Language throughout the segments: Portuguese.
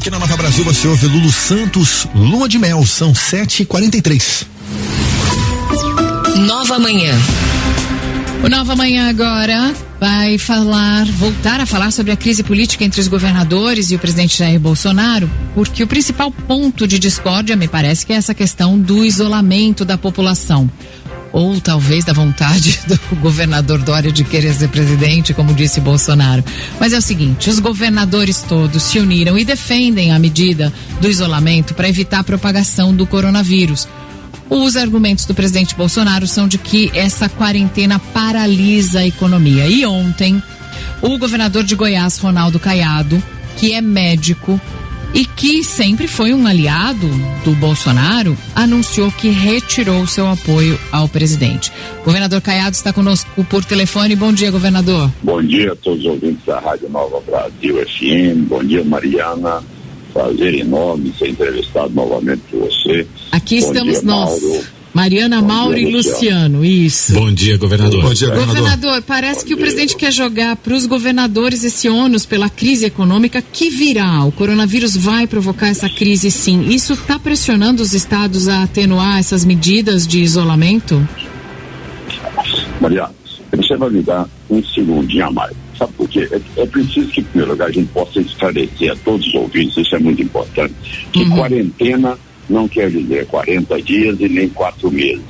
Aqui na Nova Brasil você ouve Lulu Santos, Lua de Mel, são 7h43. Nova Manhã. O Nova Manhã agora vai voltar a falar sobre a crise política entre os governadores e o presidente Jair Bolsonaro, porque o principal ponto de discórdia, me parece, que é essa questão do isolamento da população. Ou talvez da vontade do governador Dória de querer ser presidente, como disse Bolsonaro. Mas é o seguinte, os governadores todos se uniram e defendem a medida do isolamento para evitar a propagação do coronavírus. Os argumentos do presidente Bolsonaro são de que essa quarentena paralisa a economia. E ontem, o governador de Goiás, Ronaldo Caiado, que é médico e que sempre foi um aliado do Bolsonaro, anunciou que retirou seu apoio ao presidente. O governador Caiado está conosco por telefone. Bom dia, governador. Bom dia a todos os ouvintes da Rádio Nova Brasil FM. Bom dia, Mariana. Prazer enorme ser entrevistado novamente por você. Aqui bom estamos dia, nós. Mauro. Mariana, bom Mauro dia, e Luciano, isso. Bom dia, governador. Bom dia, governador, parece que o presidente quer jogar para os governadores esse ônus pela crise econômica que virá. O coronavírus vai provocar essa crise, sim. Isso está pressionando os estados a atenuar essas medidas de isolamento? Mariana, você vai me dar um segundinho a mais. Sabe por quê? É preciso que, em primeiro lugar, a gente possa esclarecer a todos os ouvintes, isso é muito importante, que quarentena não quer dizer 40 dias e nem 4 meses.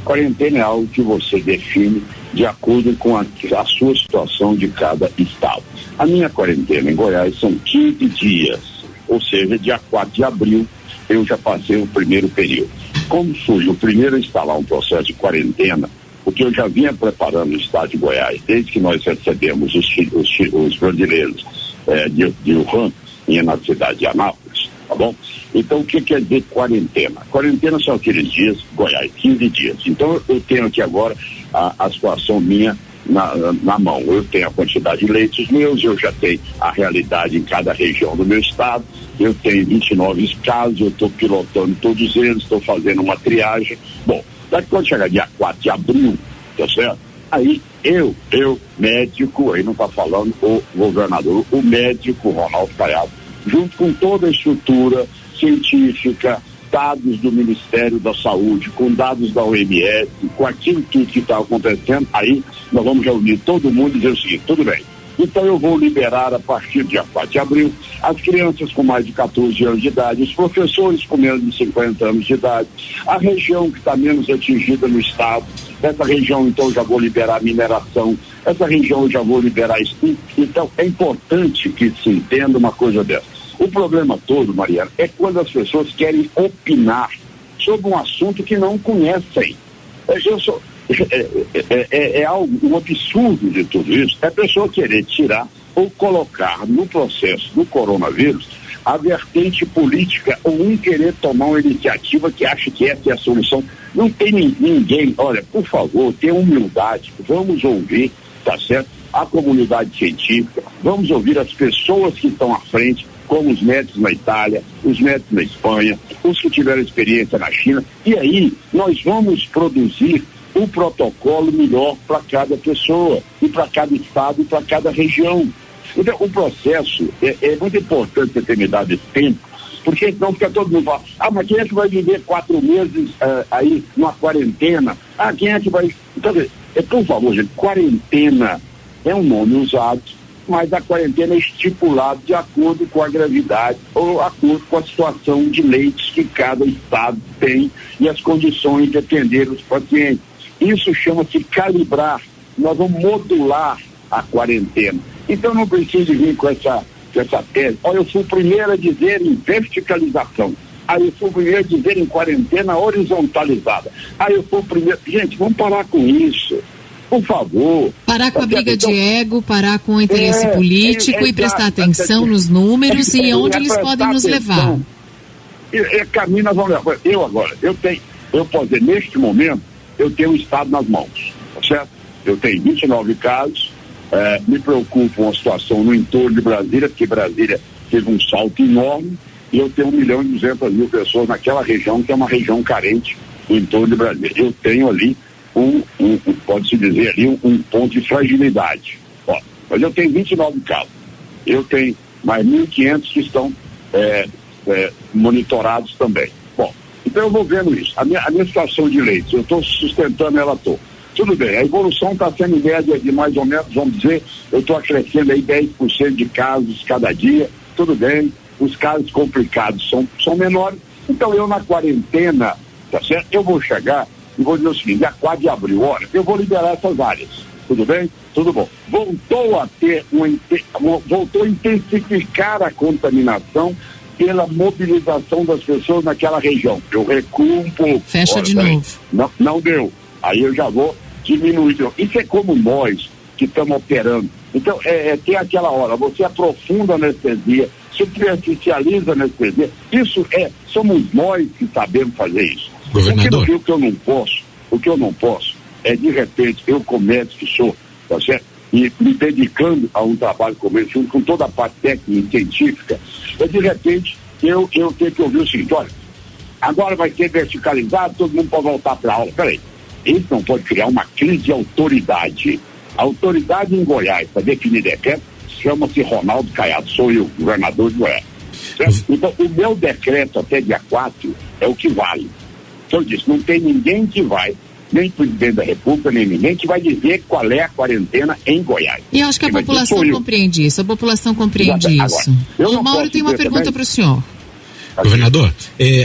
Quarentena é algo que você define de acordo com a sua situação de cada estado. A minha quarentena em Goiás são 15 dias, ou seja, dia 4 de abril eu já passei o primeiro período. Como fui o primeiro a instalar um processo de quarentena, porque eu já vinha preparando o estado de Goiás, desde que nós recebemos os brasileiros de Wuhan, na cidade de Anápolis, tá bom? Então, o que quer dizer quarentena? Quarentena são aqueles dias, Goiás, 15 dias. Então, eu tenho aqui agora a situação minha na mão. Eu tenho a quantidade de leitos meus, eu já tenho a realidade em cada região do meu estado, eu tenho 29 casos, eu estou pilotando todos eles, estou fazendo uma triagem. Bom, daqui quando chegar dia 4 de abril, tá certo? Aí eu, médico, aí não está falando o governador, o médico Ronaldo Caiado, junto com toda a estrutura científica, dados do Ministério da Saúde, com dados da OMS, com aquilo tudo que está acontecendo, aí nós vamos reunir todo mundo e dizer o seguinte, tudo bem, então eu vou liberar a partir do dia 4 de abril as crianças com mais de 14 anos de idade, os professores com menos de 50 anos de idade, a região que está menos atingida no estado, essa região então eu já vou liberar a mineração, essa região eu já vou liberar isso. Então é importante que se entenda uma coisa dessa. O problema todo, Mariana, é quando as pessoas querem opinar sobre um assunto que não conhecem. É algo, um absurdo de tudo isso, é a pessoa querer tirar ou colocar no processo do coronavírus a vertente política ou um querer tomar uma iniciativa que acha que essa é a solução. Não tem ninguém, olha, por favor, tenha humildade, vamos ouvir, tá certo? A comunidade científica, vamos ouvir as pessoas que estão à frente, como os médicos na Itália, os médicos na Espanha, os que tiveram experiência na China, e aí nós vamos produzir um protocolo melhor para cada pessoa, e para cada estado, e para cada região. Então, o processo é muito importante você ter me dado esse tempo, porque senão fica todo mundo falando, mas quem é que vai viver 4 meses aí numa quarentena? Quem é que vai... Então, por favor, gente, quarentena é um nome usado, mas a quarentena é estipulada de acordo com a gravidade ou de acordo com a situação de leitos que cada estado tem e as condições de atender os pacientes. Isso chama-se calibrar. Nós vamos modular a quarentena. Então não precisa vir com essa tese. Eu fui o primeiro a dizer em verticalização. Eu fui o primeiro a dizer em quarentena horizontalizada. Eu fui o primeiro... Gente, vamos parar com isso. Por favor. Parar com a briga de ego, parar com o interesse político e prestar atenção nos números e onde eles podem nos levar. Caminho nós vamos levar. Eu posso dizer, neste momento, eu tenho o estado nas mãos, certo? Eu tenho 29 casos, me preocupa uma situação no entorno de Brasília, porque Brasília teve um salto enorme, e eu tenho 1.200.000 pessoas naquela região, que é uma região carente no entorno de Brasília. Eu tenho ali pode-se dizer ali, um ponto de fragilidade. Mas eu tenho 29 casos. Eu tenho mais 1.500 que estão monitorados também. Bom, então eu vou vendo isso. A minha situação de leitos, eu estou sustentando ela toda. Tudo bem, a evolução está sendo em média de mais ou menos, vamos dizer, eu estou acrescendo aí 10% de casos cada dia, tudo bem, os casos complicados são menores, então eu na quarentena, tá certo? Eu vou chegar e vou dizer o seguinte, dia 4 de abril, olha, eu vou liberar essas áreas, tudo bem? Tudo bom. Voltou a intensificar a contaminação pela mobilização das pessoas naquela região. Eu recuo um pouco. Fecha de novo. Não deu. Aí eu já vou diminuir. Isso é como nós que estamos operando. Então, tem aquela hora, você aprofunda a anestesia, superficializa a anestesia. Somos nós que sabemos fazer isso. Governador. O que eu não posso é, de repente, eu como médico que sou, tá certo? E me dedicando a um trabalho como esse, junto com toda a parte técnica e científica, de repente, eu tenho que ouvir o seguinte, olha, agora vai ser verticalizado, todo mundo pode voltar para a aula. Peraí, isso não pode criar uma crise de autoridade. A autoridade em Goiás, para definir decreto, chama-se Ronaldo Caiado, sou eu, governador de Goiás. Certo? Então, o meu decreto até dia 4 é o que vale. Então, eu disse, não tem ninguém que vai, nem o presidente da República, nem ninguém que vai dizer qual é a quarentena em Goiás. E eu acho que a população compreende isso, isso. O Mauro tem uma pergunta para o senhor. Governador,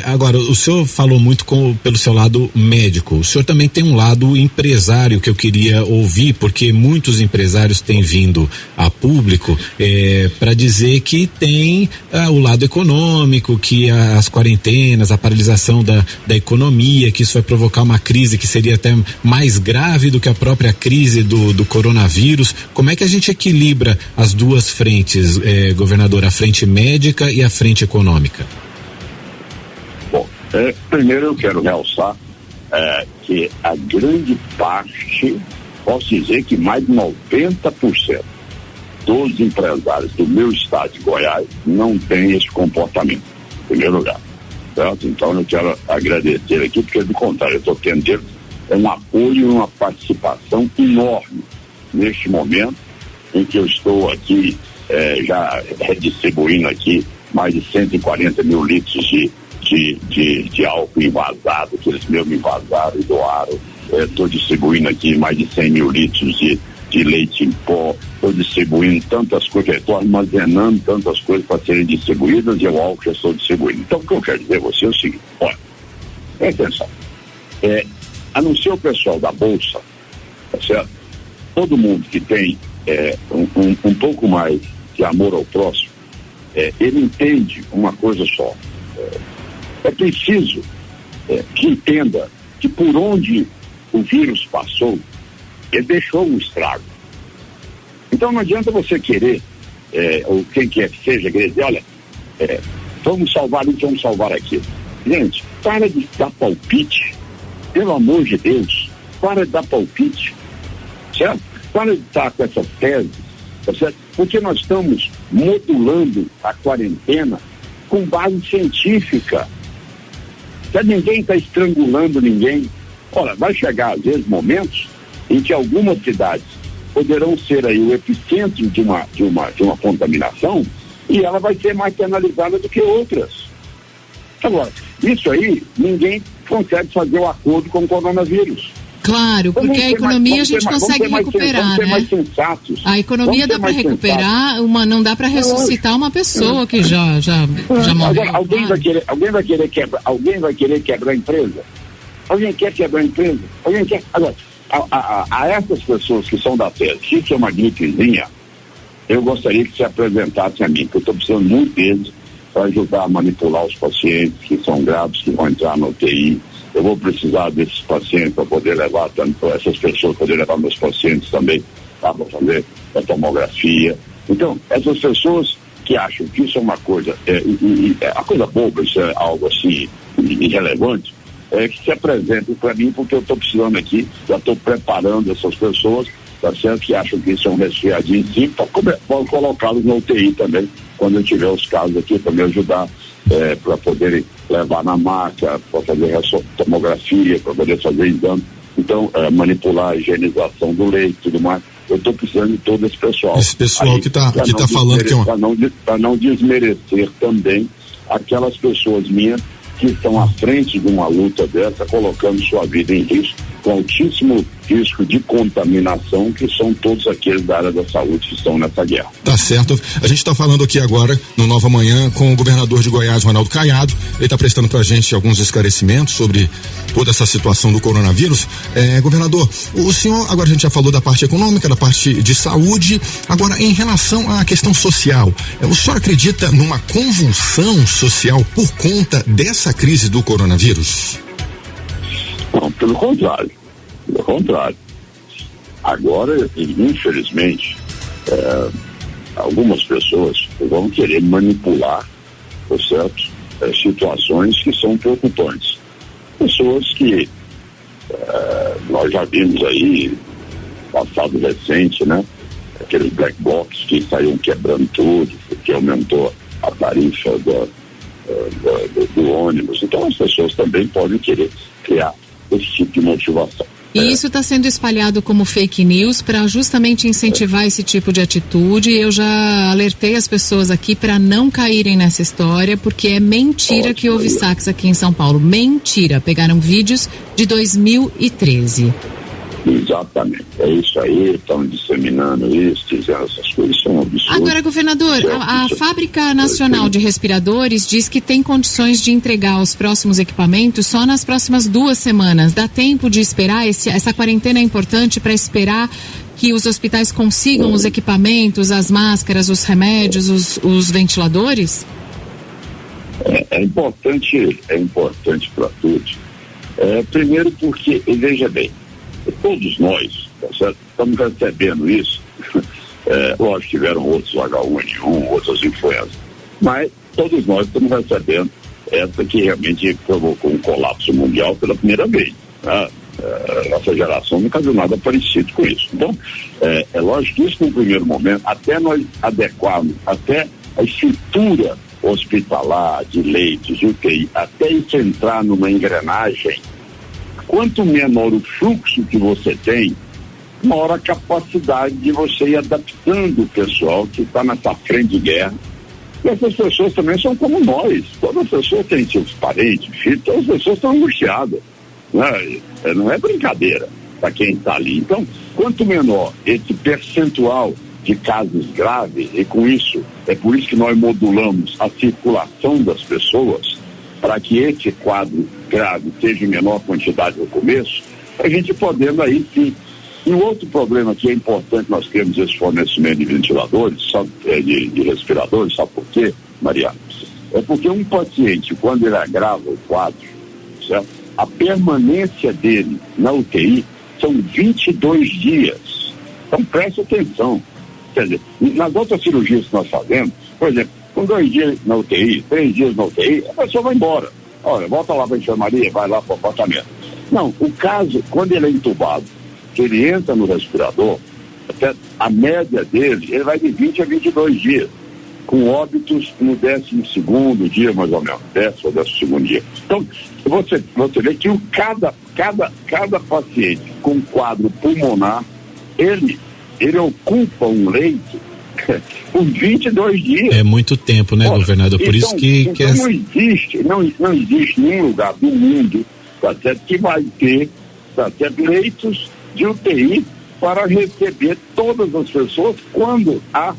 agora, o senhor falou muito pelo seu lado médico, o senhor também tem um lado empresário que eu queria ouvir, porque muitos empresários têm vindo a público para dizer que tem o lado econômico, que as quarentenas, a paralisação da economia, que isso vai provocar uma crise que seria até mais grave do que a própria crise do coronavírus. Como é que a gente equilibra as duas frentes, governador, a frente médica e a frente econômica? Primeiro eu quero realçar que a grande parte, posso dizer que mais de 90% dos empresários do meu estado de Goiás não tem esse comportamento, em primeiro lugar, certo? Então eu quero agradecer aqui, porque do contrário, eu estou tendo um apoio e uma participação enorme neste momento em que eu estou aqui já redistribuindo aqui mais de 140 mil litros de álcool envasado, que eles mesmo envasaram e doaram. Estou distribuindo aqui mais de 100 mil litros de leite em pó, estou distribuindo tantas coisas, estou armazenando tantas coisas para serem distribuídas e o álcool já estou distribuindo. Então, o que eu quero dizer a você é o seguinte, olha, presta atenção, a não ser o pessoal da Bolsa, tá certo? Todo mundo que tem um pouco mais de amor ao próximo, ele entende uma coisa só. É preciso que entenda que por onde o vírus passou, ele deixou um estrago. Então não adianta você querer, ou quem quer que seja, querer dizer, olha, vamos salvar isso, vamos salvar aquilo. Gente, para de dar palpite, pelo amor de Deus, para de dar palpite, certo? Para de estar com essas teses, tá certo? Porque nós estamos modulando a quarentena com base científica. Ninguém está estrangulando ninguém. Olha, vai chegar às vezes momentos em que algumas cidades poderão ser aí o epicentro de uma contaminação e ela vai ser mais penalizada do que outras. Agora, isso aí ninguém consegue fazer o acordo com o coronavírus. Claro, porque a economia a gente consegue recuperar, né? A economia dá para recuperar, não dá para ressuscitar uma pessoa que já morreu. Agora, alguém vai querer quebrar a empresa? Alguém quer quebrar a empresa? Alguém quer? Agora, a essas pessoas que são da terra, se isso é uma gripezinha, eu gostaria que se apresentasse a mim, porque eu estou precisando muito deles para ajudar a manipular os pacientes que são graves, que vão entrar na UTI. Eu vou precisar desses pacientes para poder levar, essas pessoas poder levar meus pacientes também, para fazer a tomografia. Então, essas pessoas que acham que isso é uma coisa, a coisa boba, isso é algo assim irrelevante, que se apresentem para mim, porque eu estou precisando aqui, já estou preparando essas pessoas, tá certo? Que acham que isso é um resfriadinho sim, para colocá-los na UTI também, quando eu tiver os casos aqui, para me ajudar, para poderem levar na maca, para fazer tomografia, para poder fazer exame. Então, manipular a higienização do leite e tudo mais. eu estou precisando de todo esse pessoal. Esse pessoal aí, que está falando que para não desmerecer também aquelas pessoas minhas que estão à frente de uma luta dessa, colocando sua vida em risco, com altíssimo risco de contaminação, que são todos aqueles da área da saúde que estão nessa guerra. Tá certo. A gente está falando aqui agora, no Nova Manhã, com o governador de Goiás, Ronaldo Caiado. Ele está prestando pra gente alguns esclarecimentos sobre toda essa situação do coronavírus. Governador, o senhor, agora a gente já falou da parte econômica, da parte de saúde, agora em relação à questão social, o senhor acredita numa convulsão social por conta dessa crise do coronavírus? Não, pelo contrário. Agora, infelizmente, algumas pessoas vão querer manipular, tá certo? Situações que são preocupantes. Pessoas que nós já vimos aí, passado recente, né? Aqueles black box que saíam quebrando tudo, que aumentou a tarifa do ônibus. Então as pessoas também podem querer criar esse tipo de motivação. E isso está sendo espalhado como fake news para justamente incentivar esse tipo de atitude. Eu já alertei as pessoas aqui para não caírem nessa história, porque é mentira que houve saques aqui em São Paulo. Mentira. Pegaram vídeos de 2013. Exatamente, é isso aí, estão disseminando isso, dizendo essas coisas, são absurdas. Agora, governador, a Fábrica Nacional de Respiradores diz que tem condições de entregar os próximos equipamentos só nas próximas 2 semanas. Dá tempo de esperar? Essa quarentena é importante para esperar que os hospitais consigam os equipamentos, as máscaras, os remédios, os ventiladores? É importante para todos. Primeiro porque, veja bem, todos nós, tá certo? Estamos recebendo isso. Lógico, tiveram outros H1N1, outras influenças, mas todos nós estamos recebendo essa que realmente provocou um colapso mundial pela primeira vez. Né? Nossa geração nunca viu nada parecido com isso. Então, é lógico que isso, no primeiro momento, até nós adequarmos, até a estrutura hospitalar, de leitos, de UTI, até isso entrar numa engrenagem, quanto menor o fluxo que você tem, maior a capacidade de você ir adaptando o pessoal que está nessa frente de guerra. E essas pessoas também são como nós. Todas as pessoas têm seus parentes, filhos, todas as pessoas estão angustiadas. Não é brincadeira para quem está ali. Então, quanto menor esse percentual de casos graves, e com isso, é por isso que nós modulamos a circulação das pessoas, para que esse quadro grave seja em menor quantidade no começo, a gente podendo aí sim. E o outro problema que é importante, nós temos esse fornecimento de ventiladores, de respiradores, sabe por quê, Mariana? É porque um paciente, quando ele agrava o quadro, certo? A permanência dele na UTI são 22 dias. Então preste atenção. Quer dizer, nas outras cirurgias que nós fazemos, por exemplo, com 2 dias na UTI, 3 dias na UTI, a pessoa vai embora. Olha, volta lá para a enfermaria, vai lá para o apartamento. Não, o caso, quando ele é entubado, que ele entra no respirador, até a média dele, ele vai de 20 a 22 dias, com óbitos no 12º dia, mais ou menos, 10º ou 12º dia. Então, você vê que cada paciente com quadro pulmonar, ele ocupa um leito por 22 dias. É muito tempo, né, governador? Por isso que não existe nenhum lugar do mundo, tá certo, que vai ter, tá certo, leitos de UTI para receber todas as pessoas quando a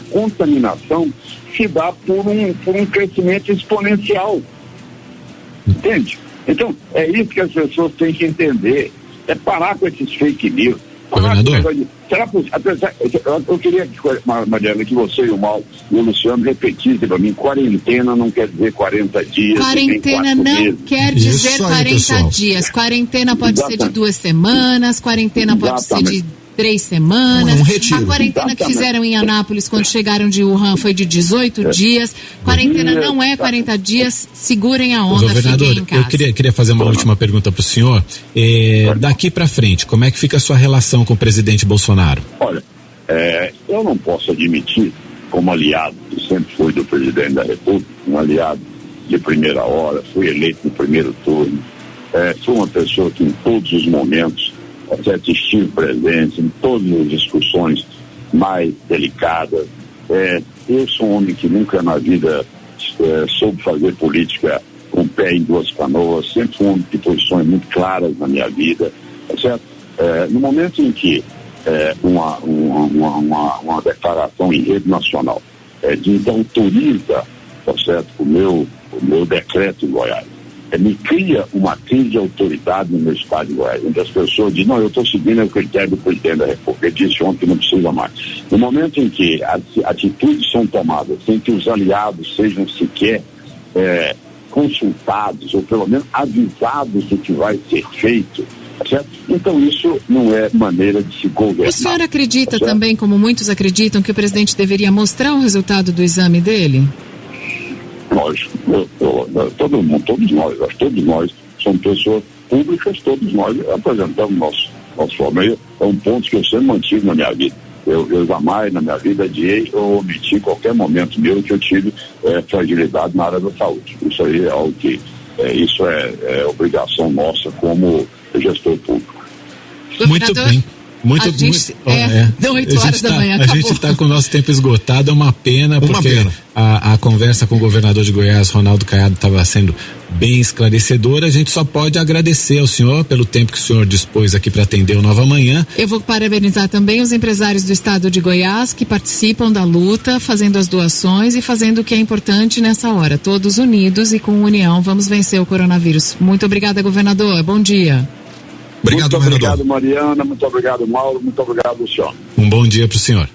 contaminação se dá por um crescimento exponencial. Entende? Então, é isso que as pessoas têm que entender. É parar com esses fake news. Governador? Eu queria, Mariana, que você e o Luciano repetissem para mim: quarentena não quer dizer 40 dias. Quarentena não meses. Quer dizer 40 dias. Quarentena pode ser de 2 semanas, quarentena pode ser de 3 semanas. A quarentena que fizeram em Anápolis quando chegaram de Wuhan foi de 18 dias. Quarentena não é 40 dias. Segurem a onda, governador, fiquem em casa. Eu queria fazer uma última pergunta para o senhor. Daqui para frente, como é que fica a sua relação com o presidente Bolsonaro? Olha, eu não posso admitir, como aliado, que sempre fui do presidente da República, um aliado de primeira hora, fui eleito no primeiro turno, sou uma pessoa que em todos os momentos certo? Estive presente em todas as discussões mais delicadas. Eu sou um homem que nunca na vida soube fazer política com o pé em duas canoas, sempre fui um homem de posições muito claras na minha vida, tá certo? No momento em que uma declaração em rede nacional autoriza, tá certo, o meu decreto em Goiás, me cria uma crise de autoridade no meu estado de Goiás, onde as pessoas dizem, não, eu estou seguindo o critério do presidente da República, ele disse ontem que não precisa mais. No momento em que atitudes são tomadas sem que os aliados sejam sequer consultados, ou pelo menos avisados do que vai ser feito, certo? Então isso não é maneira de se governar. O senhor acredita também, como muitos acreditam, que o presidente deveria mostrar o resultado do exame dele? Lógico, todos nós somos pessoas públicas, todos nós apresentamos nosso formato. É um ponto que eu sempre mantive na minha vida. Eu jamais na minha vida adiei ou omiti qualquer momento meu que eu tive fragilidade na área da saúde. Isso aí é algo que isso é obrigação nossa como gestor público. Muito bem. Muito, deu 8 horas da manhã, acabou. A gente está com o nosso tempo esgotado, é uma pena, porque a conversa com o governador de Goiás, Ronaldo Caiado, estava sendo bem esclarecedora. A gente só pode agradecer ao senhor pelo tempo que o senhor dispôs aqui para atender o Nova Manhã. Eu vou parabenizar também os empresários do estado de Goiás que participam da luta, fazendo as doações e fazendo o que é importante nessa hora. Todos unidos e com união vamos vencer o coronavírus. Muito obrigada, governador. Bom dia. Muito obrigado, Mariana. Muito obrigado, Mauro. Muito obrigado, Luciano. Um bom dia para o senhor.